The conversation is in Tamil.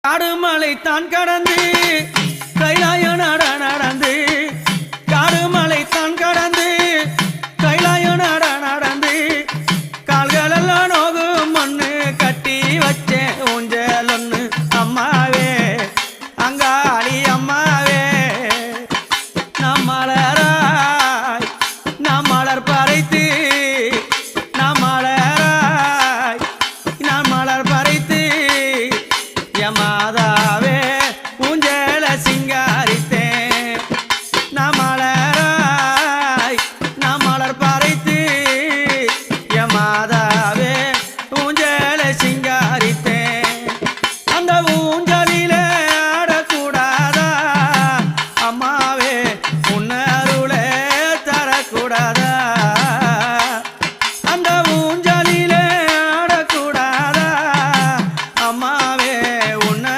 காடுமலை தான் கடந்து கைலாய நட நடந்து காடுமலை தான் கடந்து கைலாய நட நடந்து கால்களெல்லாம் நோகும் மண்ணு கட்டி வச்சேன் ஊஞ்சல் ஒன்று அம்மாவே அங்காளி அம்மாவே நாம் மலராய் நாம் மலர் பறைத்து நாம் மலராய் நாம் மலர் பறைத்து மாதாவே